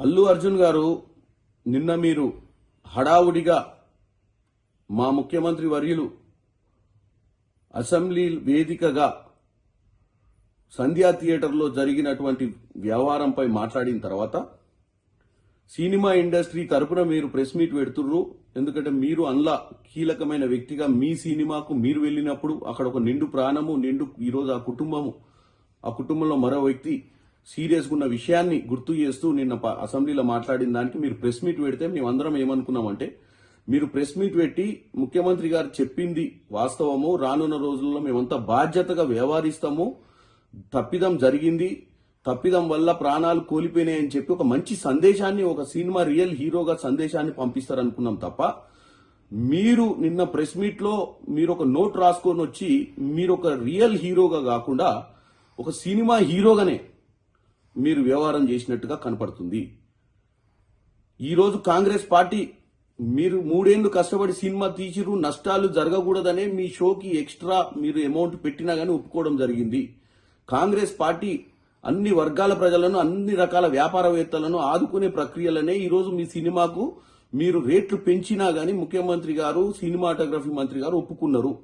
అల్లు అర్జున్ గారు నిన్న మీరు హడావుడిగా మా ముఖ్యమంత్రి వర్యులు అసెంబ్లీ వేదికగా సంధ్యా థియేటర్లో జరిగినటువంటి వ్యవహారంపై మాట్లాడిన తర్వాత సినిమా ఇండస్ట్రీ తరపున మీరు ప్రెస్ మీట్ పెడుతుర్రు. ఎందుకంటే మీరు అందులో కీలకమైన వ్యక్తిగా మీ సినిమాకు మీరు వెళ్ళినప్పుడు అక్కడ ఒక నిండు ప్రాణము ఈరోజు ఆ కుటుంబంలో మరో వ్యక్తి సీరియస్గా ఉన్న విషయాన్ని గుర్తు చేస్తూ నిన్న అసెంబ్లీలో మాట్లాడిన దానికి మీరు ప్రెస్ మీట్ పెడితే మేమందరం ఏమనుకున్నామంటే మీరు ప్రెస్ మీట్ పెట్టి ముఖ్యమంత్రి గారు చెప్పింది వాస్తవము, రానున్న రోజుల్లో మేమంతా బాధ్యతగా వ్యవహరిస్తాము, తప్పిదం జరిగింది, తప్పిదం వల్ల ప్రాణాలు కోల్పోయినాయని చెప్పి ఒక మంచి సందేశాన్ని, ఒక సినిమా రియల్ హీరోగా సందేశాన్ని పంపిస్తారనుకున్నాం తప్ప మీరు నిన్న ప్రెస్ మీట్ లో మీరు ఒక నోట్ రాసుకొని వచ్చి మీరు ఒక రియల్ హీరోగా కాకుండా ఒక సినిమా హీరోగానే మీరు వ్యవహారం చేసినట్టుగా కనపడుతుంది. ఈరోజు కాంగ్రెస్ పార్టీ మీరు 3 ఏళ్లు కష్టపడి సినిమా తీసిరు, నష్టాలు జరగకూడదనే మీ షోకి ఎక్స్ట్రా మీరు అమౌంట్ పెట్టినా గానీ ఒప్పుకోవడం జరిగింది. కాంగ్రెస్ పార్టీ అన్ని వర్గాల ప్రజలను, అన్ని రకాల వ్యాపారవేత్తలను ఆదుకునే ప్రక్రియలనే ఈరోజు మీ సినిమాకు మీరు రేట్లు పెంచినా గానీ ముఖ్యమంత్రి గారు, సినిమాటోగ్రఫీ మంత్రి గారు ఒప్పుకున్నారు.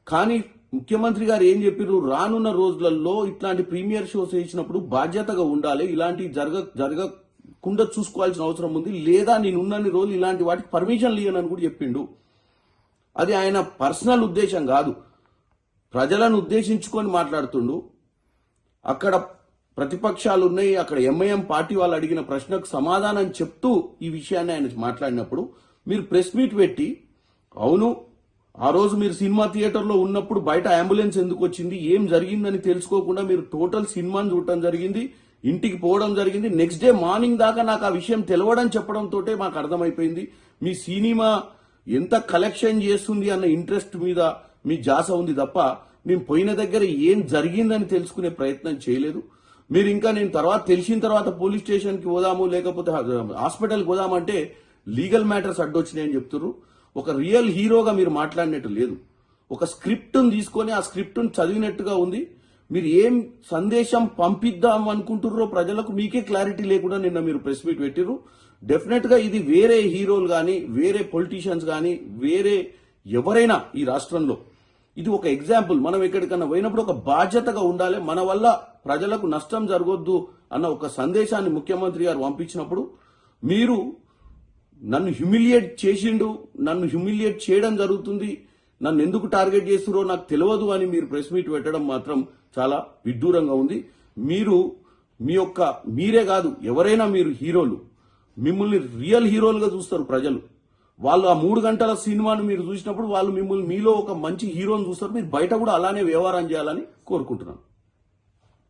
కానీ ముఖ్యమంత్రి గారు ఏం చెప్పారు, రానున్న రోజులలో ఇట్లాంటి ప్రీమియర్ షోస్ వేసినప్పుడు బాధ్యతగా ఉండాలి, ఇలాంటివి జరగకుండా చూసుకోవాల్సిన అవసరం ఉంది, లేదా నేనున్నన్ని రోజులు ఇలాంటి వాటికి పర్మిషన్ లేనని కూడా చెప్పిండు. అది ఆయన పర్సనల్ ఉద్దేశం కాదు, ప్రజలను ఉద్దేశించుకొని మాట్లాడుతుండు. అక్కడ ప్రతిపక్షాలు ఉన్నాయి, అక్కడ ఎంఐఎం పార్టీ వాళ్ళు అడిగిన ప్రశ్నకు సమాధానం చెప్తూ ఈ విషయాన్ని ఆయన మాట్లాడినప్పుడు మీరు ప్రెస్ మీట్ పెట్టి అవును ఆ రోజు మీరు సినిమా థియేటర్లో ఉన్నప్పుడు బయట అంబులెన్స్ ఎందుకు వచ్చింది, ఏం జరిగిందని తెలుసుకోకుండా మీరు టోటల్ సినిమాని చూడటం జరిగింది, ఇంటికి పోవడం జరిగింది. నెక్స్ట్ డే మార్నింగ్ దాకా నాకు ఆ విషయం తెలవడం చెప్పడంతో మాకు అర్థమైపోయింది మీ సినిమా ఎంత కలెక్షన్ చేస్తుంది అన్న ఇంట్రెస్ట్ మీద మీ జాస ఉంది తప్ప మేము పోయిన దగ్గర ఏం జరిగిందని తెలుసుకునే ప్రయత్నం చేయలేదు. మీరు ఇంకా నేను తెలిసిన తర్వాత పోలీస్ స్టేషన్కి పోదాము, లేకపోతే హాస్పిటల్కి పోదామంటే లీగల్ మ్యాటర్స్ అడ్డొచ్చినాయని చెప్తున్నారు. ఒక రియల్ హీరోగా మీరు మాట్లాడినట్టు లేదు. ఒక స్క్రిప్ట్ను తీసుకొని ఆ స్క్రిప్ట్ను చదివినట్టుగా ఉంది. మీరు ఏం సందేశం పంపిద్దాం అనుకుంటుర్రో ప్రజలకు మీకే క్లారిటీ లేకుండా నిన్న మీరు ప్రెస్ మీట్ పెట్టిర్రు. డెఫినెట్ గా ఇది వేరే హీరోలు కానీ, వేరే పొలిటీషియన్స్ కానీ, వేరే ఎవరైనా ఈ రాష్ట్రంలో ఇది ఒక ఎగ్జాంపుల్. మనం ఎక్కడికన్నా పోయినప్పుడు ఒక బాధ్యతగా ఉండాలి, మన వల్ల ప్రజలకు నష్టం జరగొద్దు అన్న ఒక సందేశాన్ని ముఖ్యమంత్రి గారు పంపించినప్పుడు మీరు నన్ను హ్యూమిలియేట్ చేసిండు, నన్ను హ్యూమిలియేట్ చేయడం జరుగుతుంది, నన్ను ఎందుకు టార్గెట్ చేస్తురో నాకు తెలియదు అని మీరు ప్రెస్ మీట్ పెట్టడం మాత్రం చాలా విడ్డూరంగా ఉంది. మీరే కాదు ఎవరైనా మీరు హీరోలు, మిమ్మల్ని రియల్ హీరోలుగా చూస్తారు ప్రజలు. వాళ్ళు ఆ 3 గంటల సినిమాను మీరు చూసినప్పుడు వాళ్ళు మిమ్మల్ని మీలో ఒక మంచి హీరోని చూస్తారు. మీరు బయట కూడా అలానే వ్యవహారం చేయాలని కోరుకుంటున్నాను.